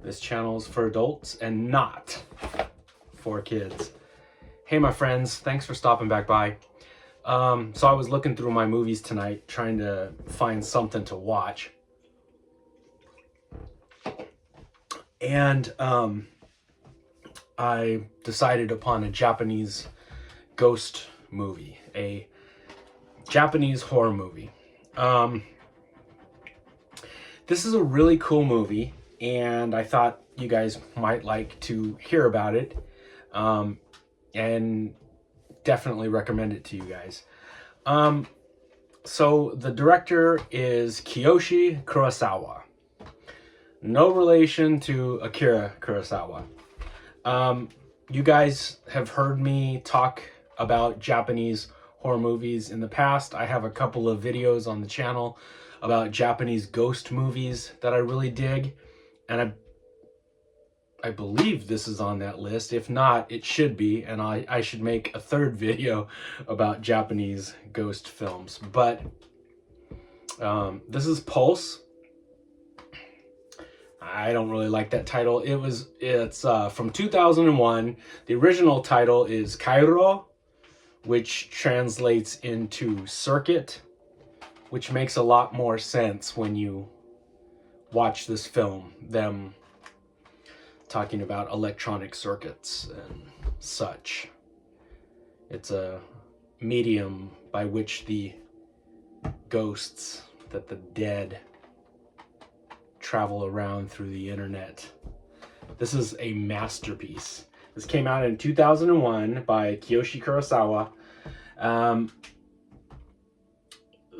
This channel is for adults and not for kids. Hey, my friends, thanks for stopping back by. So I was looking through my movies tonight, trying to find something to watch. And I decided upon a Japanese ghost movie, a Japanese horror movie. This is a really cool movie, and I thought you guys might like to hear about it, and definitely recommend it to you guys. So the director is Kiyoshi Kurosawa. No relation to Akira Kurosawa. You guys have heard me talk about Japanese horror movies in the past. I have a couple of videos on the channel about Japanese ghost movies that I really dig, and I believe this is on that list. If not, it should be, and I should make a third video about Japanese ghost films. But this is Pulse. I don't really like that title. It's from 2001. The original title is Kairo, which translates into circuit, which makes a lot more sense when you watch this film, them talking about electronic circuits and such. It's a medium by which the ghosts, that the dead, travel around through the internet. This is a masterpiece. This came out in 2001 by Kiyoshi Kurosawa.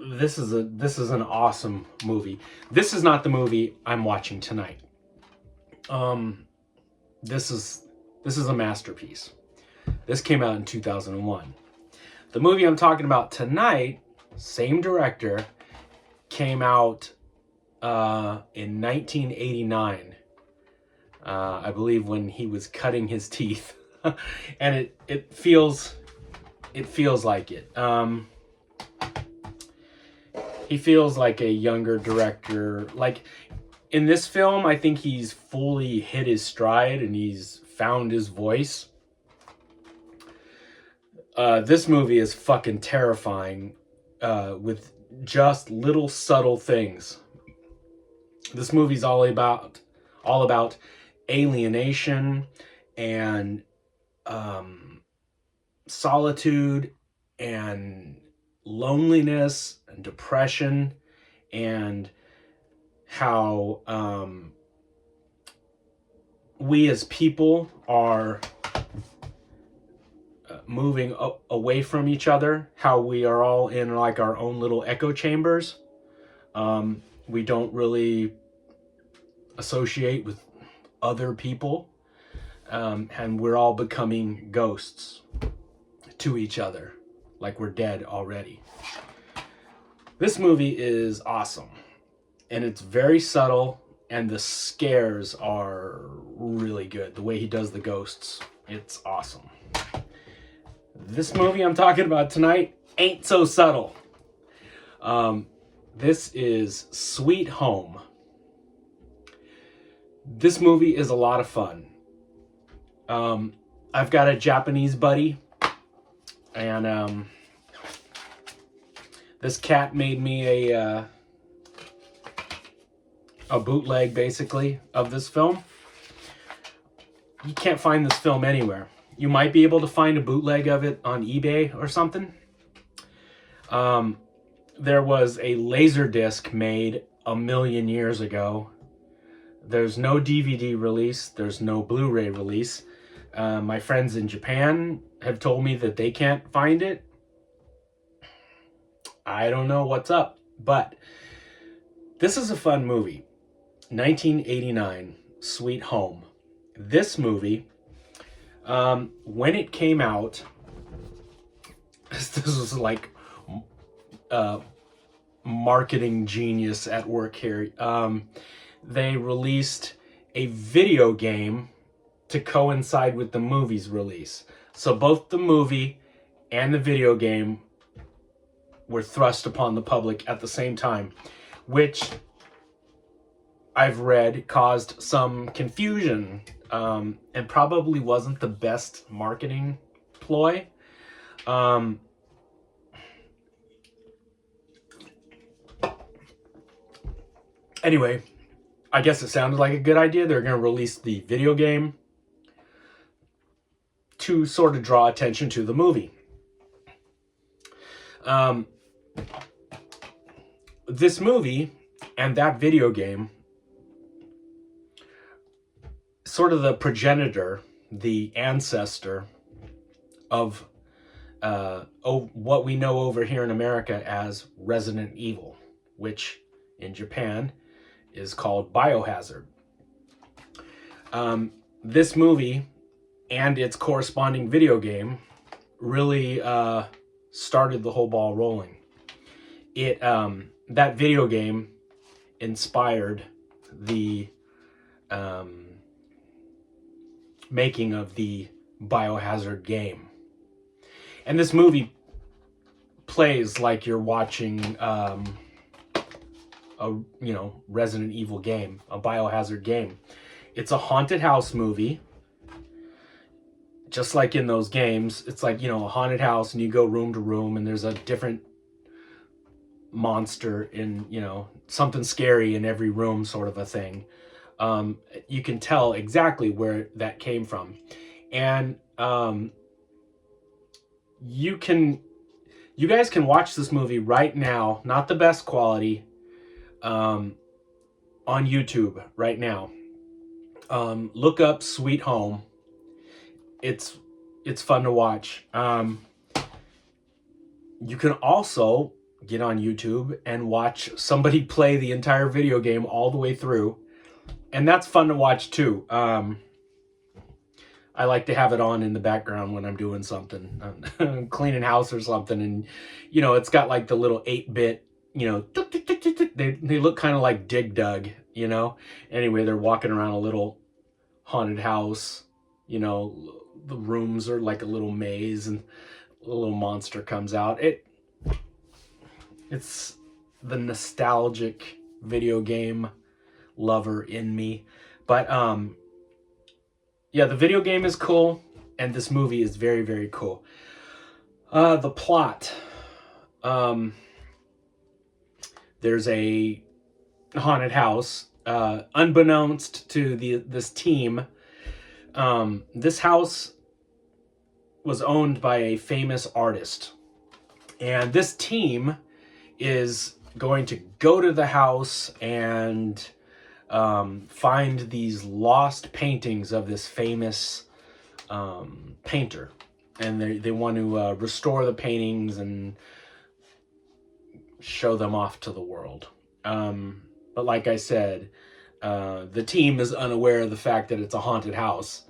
This is an awesome movie. This is not the movie I'm watching tonight. This is a masterpiece. This came out in 2001. The movie I'm talking about tonight, same director, came out in 1989. I believe when he was cutting his teeth, and it feels like it. He feels like a younger director. Like in this film, I think he's fully hit his stride and he's found his voice. This movie is fucking terrifying, with just little subtle things. This movie's all about alienation and solitude and loneliness and depression, and how we as people are moving away from each other, how we are all in like our own little echo chambers. We don't really associate with other people, and we're all becoming ghosts to each other, like we're dead already. This movie is awesome, and it's very subtle, and the scares are really good. The way he does the ghosts, it's awesome. This movie I'm talking about tonight ain't so subtle. This is Sweet Home. This movie is a lot of fun. I've got a Japanese buddy, and this cat made me a bootleg, basically, of this film. You can't find this film anywhere. You might be able to find a bootleg of it on eBay or something. There was a Laserdisc made a million years ago. There's no DVD release. There's no Blu-ray release. My friends in Japan have told me that they can't find it. I don't know what's up, but this is a fun movie. 1989, Sweet Home. This movie, when it came out, this was like marketing genius at work here. They released a video game to coincide with the movie's release. So both the movie and the video game were thrust upon the public at the same time, which I've read caused some confusion, and probably wasn't the best marketing ploy. Anyway, I guess it sounded like a good idea. They're going to release the video game to sort of draw attention to the movie. This movie and that video game, sort of the progenitor, the ancestor of what we know over here in America as Resident Evil, which in Japan is called Biohazard. This movie and its corresponding video game really started the whole ball rolling. That video game inspired the making of the Biohazard game. And this movie plays like you're watching a Resident Evil game, a Biohazard game. It's a haunted house movie. Just like in those games, it's like, a haunted house, and you go room to room, and there's a different monster in, something scary in every room, sort of a thing. You can tell exactly where that came from. And you guys can watch this movie right now, not the best quality, on YouTube right now. Look up Sweet Home. It's fun to watch. You can also get on YouTube and watch somebody play the entire video game all the way through, and that's fun to watch too. I like to have it on in the background when I'm doing something, cleaning house or something, and it's got like the little 8-bit, they look kind of like Dig Dug, Anyway, they're walking around a little haunted house, the rooms are like a little maze, and a little monster comes out. It's the nostalgic video game lover in me. But yeah, the video game is cool, and this movie is very, very cool. The plot. There's a haunted house. Unbeknownst to this team, this house was owned by a famous artist. And this team is going to go to the house and find these lost paintings of this famous painter. And they want to restore the paintings and show them off to the world. But like I said, the team is unaware of the fact that it's a haunted house.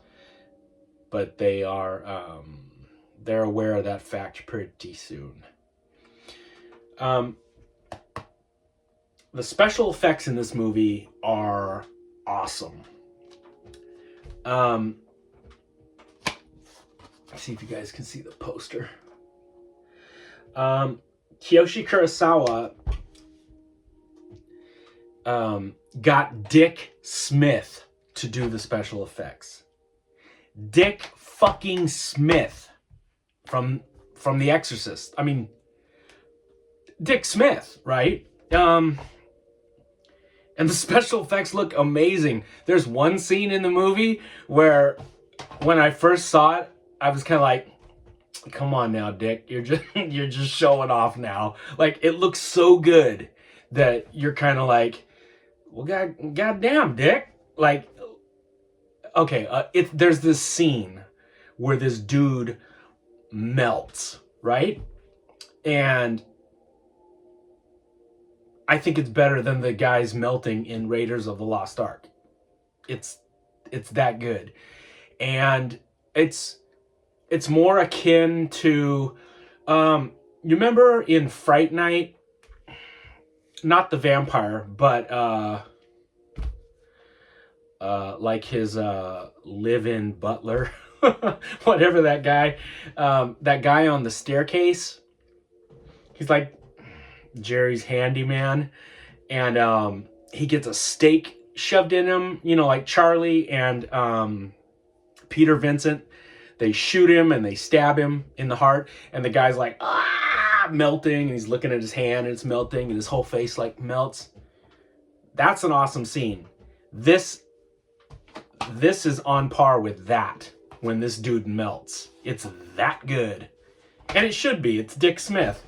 But they are they're aware of that fact pretty soon. The special effects in this movie are awesome. Let's see if you guys can see the poster. Kiyoshi Kurosawa got Dick Smith to do the special effects. Dick fucking Smith from The Exorcist. I mean, Dick Smith, right? And the special effects look amazing. There's one scene in the movie where, when I first saw it, I was kind of like, come on now, Dick. You're just showing off now. Like, it looks so good that you're kind of like, well, goddamn, Dick. Like, okay, there's this scene where this dude melts, right? And I think it's better than the guys melting in Raiders of the Lost Ark. It's that good. And it's more akin to, you remember in Fright Night, not the vampire, but like his live-in butler, whatever that guy on the staircase, he's like Jerry's handyman, and he gets a stake shoved in him, you know, like Charlie and Peter Vincent. They shoot him and they stab him in the heart, and the guy's like, ah, melting, and he's looking at his hand and it's melting, and his whole face like melts. That's an awesome scene. This is on par with that when this dude melts. It's that good. And it should be. It's Dick Smith.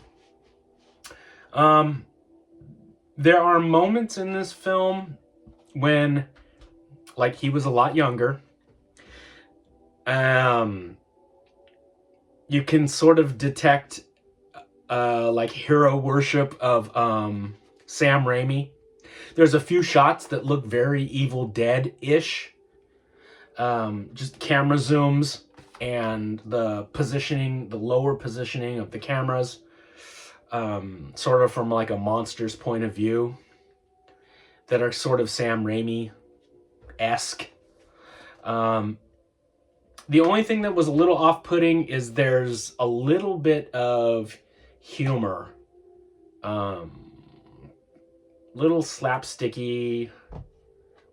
There are moments in this film when, like, he was a lot younger. You can sort of detect like hero worship of Sam Raimi. There's a few shots that look very Evil Dead-ish. Just camera zooms and the positioning, the lower positioning of the cameras, sort of from like a monster's point of view, that are sort of Sam Raimi-esque. The only thing that was a little off-putting is there's a little bit of humor. Little slapsticky,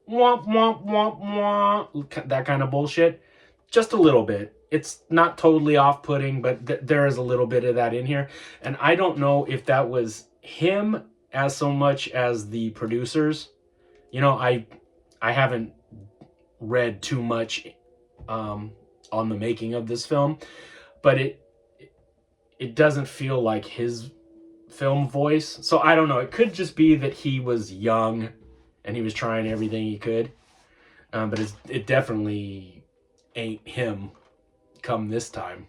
womp, womp, womp, womp, that kind of bullshit. Just a little bit. It's not totally off-putting, but there is a little bit of that in here. And I don't know if that was him as so much as the producers. You know, I haven't read too much on the making of this film, but it doesn't feel like his film voice. So I don't know. It could just be that he was young and he was trying everything he could. But it definitely ain't him come this time.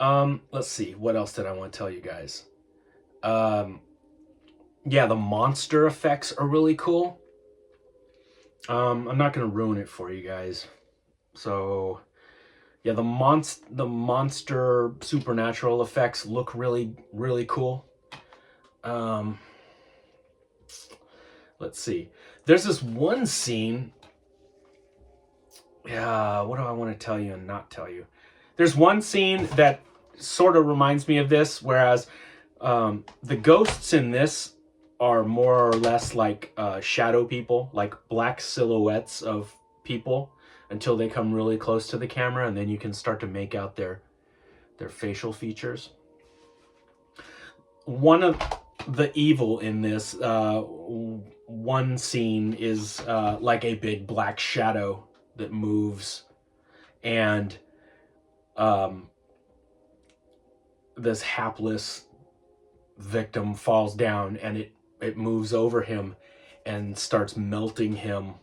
Let's see. What else did I want to tell you guys? Yeah, the monster effects are really cool. I'm not going to ruin it for you guys. So, yeah, the monster supernatural effects look really, really cool. Let's see. There's this one scene. Yeah, what do I want to tell you and not tell you? There's one scene that sort of reminds me of this, whereas the ghosts in this are more or less like shadow people, like black silhouettes of people, until they come really close to the camera, and then you can start to make out their facial features. One of the evil in this one scene is like a big black shadow that moves, and this hapless victim falls down, and it moves over him and starts melting him,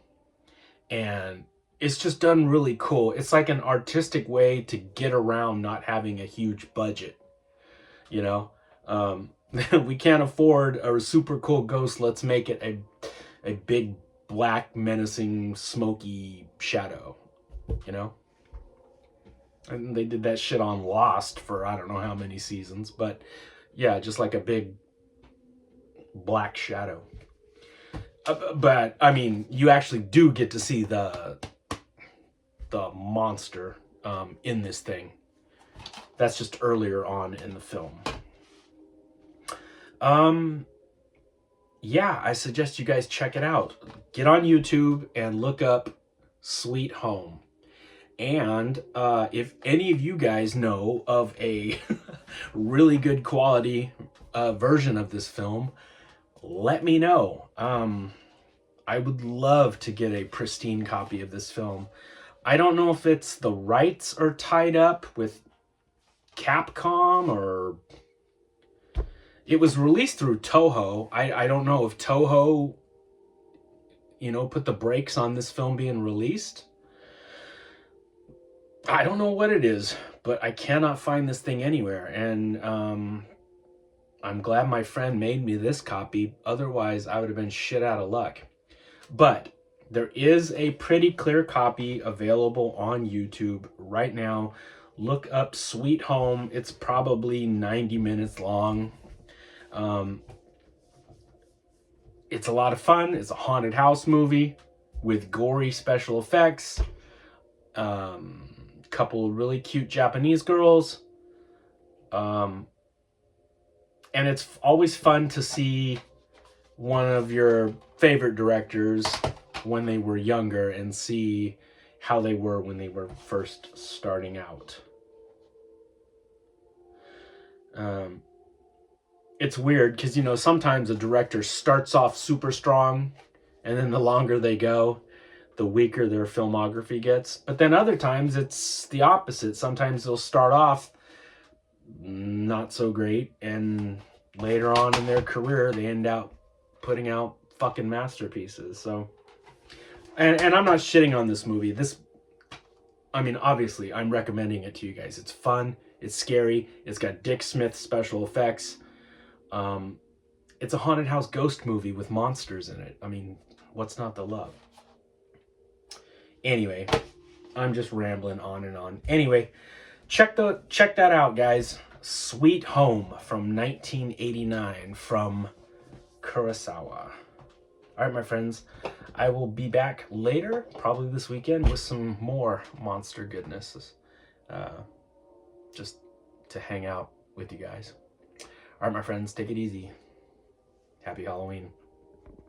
and it's just done really cool. It's like an artistic way to get around not having a huge budget, you know. We can't afford a super cool ghost. Let's make it a big black menacing smoky shadow, you know. And they did that shit on Lost for I don't know how many seasons, but yeah, just like a big black shadow. But I mean, you actually do get to see the monster in this thing. That's just earlier on in the film. Yeah, I suggest you guys check it out. Get on YouTube and look up Sweet Home. And if any of you guys know of a really good quality version of this film, let me know. I would love to get a pristine copy of this film. I don't know if it's the rights are tied up with Capcom, or it was released through Toho. I don't know if Toho, you know, put the brakes on this film being released. I don't know what it is, but I cannot find this thing anywhere. And I'm glad my friend made me this copy. Otherwise, I would have been shit out of luck. But there is a pretty clear copy available on YouTube right now. Look up Sweet Home. It's probably 90 minutes long. It's a lot of fun. It's a haunted house movie with gory special effects. Couple of really cute Japanese girls. And it's always fun to see one of your favorite directors when they were younger and see how they were when they were first starting out. It's weird because, you know, sometimes a director starts off super strong and then the longer they go, the weaker their filmography gets. But then other times it's the opposite. Sometimes they'll start off not so great, and later on in their career, they end up putting out fucking masterpieces. So, and I'm not shitting on this movie. I mean, obviously, I'm recommending it to you guys. It's fun. It's scary. It's got Dick Smith special effects. It's a haunted house ghost movie with monsters in it. I mean, what's not to love? Anyway, I'm just rambling on and on. Anyway, check that out, guys. Sweet Home from 1989 from Kurosawa. All right, my friends, I will be back later, probably this weekend, with some more monster goodness, just to hang out with you guys. All right, my friends, take it easy. Happy Halloween.